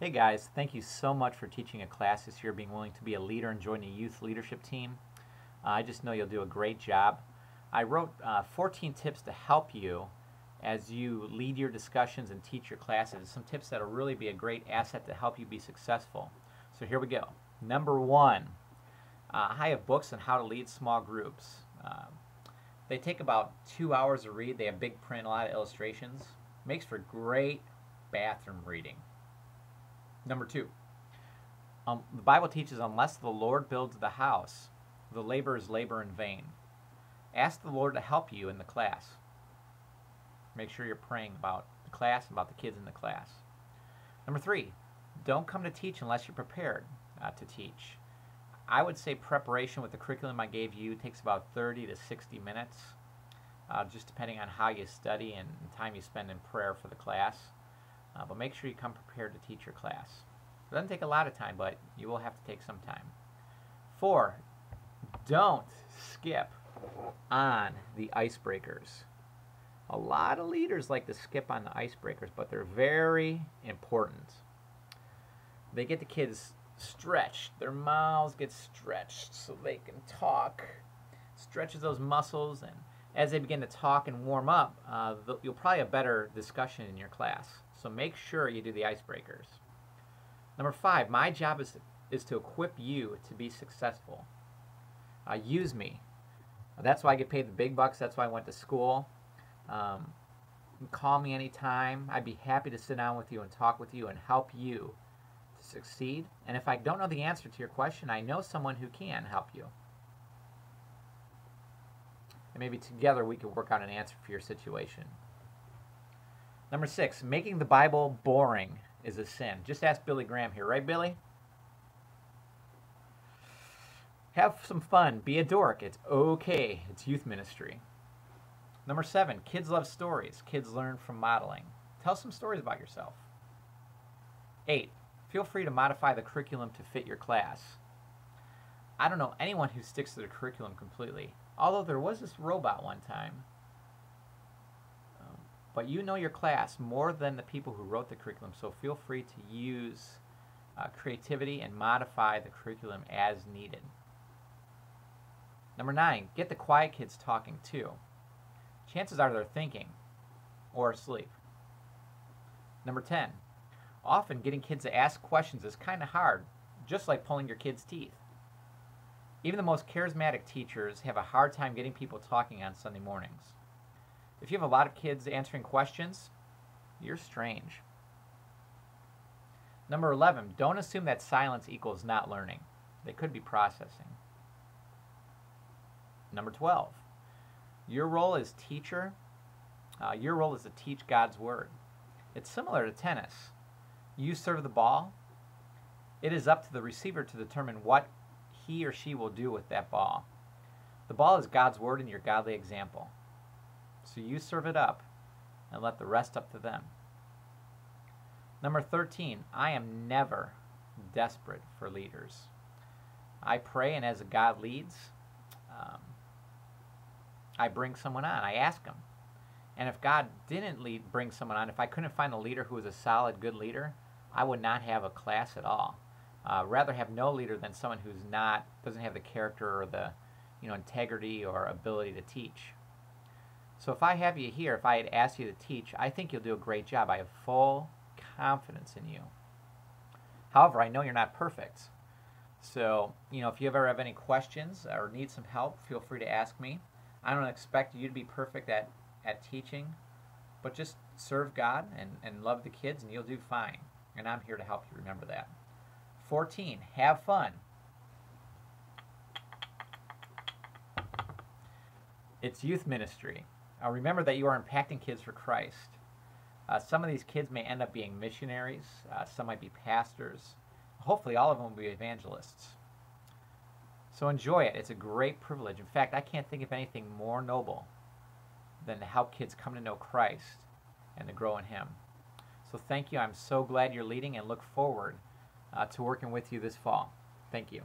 Hey guys, thank you so much for teaching a class this year, being willing to be a leader and join a youth leadership team. I just know you'll do a great job. I wrote 14 tips to help you as you lead your discussions and teach your classes. Some tips that will really be a great asset to help you be successful. So here we go. Number one, I have books on how to lead small groups. They take about 2 hours to read. They have big print, a lot of illustrations. Makes for great bathroom reading. Number two, the Bible teaches, unless the Lord builds the house, the laborers labor in vain. Ask the Lord to help you in the class. Make sure you're praying about the class and about the kids in the class. Number three, don't come to teach unless you're prepared to teach. I would say preparation with the curriculum I gave you takes about 30 to 60 minutes, just depending on how you study and the time you spend in prayer for the class. But make sure you come prepared to teach your class. It doesn't take a lot of time, but you will have to take some time. 4, don't skip on the icebreakers. A lot of leaders like to skip on the icebreakers, but they're very important. They get the kids stretched. Their mouths get stretched so they can talk. Stretches those muscles, and as they begin to talk and warm up, you'll probably have better discussion in your class. So make sure you do the icebreakers. Number 5, my job is to equip you to be successful. Use me. That's why I get paid the big bucks. That's why I went to school. Call me anytime. I'd be happy to sit down with you and talk with you and help you to succeed. And if I don't know the answer to your question, I know someone who can help you. And maybe together we could work out an answer for your situation. Number 6, making the Bible boring is a sin. Just ask Billy Graham here, right, Billy? Have some fun. Be a dork. It's okay. It's youth ministry. Number 7, kids love stories. Kids learn from modeling. Tell some stories about yourself. 8, feel free to modify the curriculum to fit your class. I don't know anyone who sticks to the curriculum completely, although there was this robot one time. But you know your class more than the people who wrote the curriculum, so feel free to use creativity and modify the curriculum as needed. Number 9, get the quiet kids talking too. Chances are they're thinking or asleep. Number 10, often getting kids to ask questions is kind of hard, just like pulling your kids' teeth. Even the most charismatic teachers have a hard time getting people talking on Sunday mornings. If you have a lot of kids answering questions, you're strange. Number 11, don't assume that silence equals not learning. They could be processing. Number 12, your role as teacher, your role is to teach God's Word. It's similar to tennis. You serve the ball. It is up to the receiver to determine what he or she will do with that ball. The ball is God's Word and your godly example. So you serve it up and let the rest up to them. Number 13, I am never desperate for leaders. I pray, and as God leads, I bring someone on. I ask them. And if God didn't bring someone on, if I couldn't find a leader who was a solid, good leader, I would not have a class at all. Rather have no leader than someone who's doesn't have the character or the integrity or ability to teach. So if I have you here, if I had asked you to teach, I think you'll do a great job. I have full confidence in you. However, I know you're not perfect. So, if you ever have any questions or need some help, feel free to ask me. I don't expect you to be perfect at teaching, but just serve God and love the kids and you'll do fine. And I'm here to help you remember that. 14, have fun. It's youth ministry. Remember that you are impacting kids for Christ. Some of these kids may end up being missionaries. Some might be pastors. Hopefully all of them will be evangelists. So enjoy it. It's a great privilege. In fact, I can't think of anything more noble than to help kids come to know Christ and to grow in Him. So thank you. I'm so glad you're leading and look forward to working with you this fall. Thank you.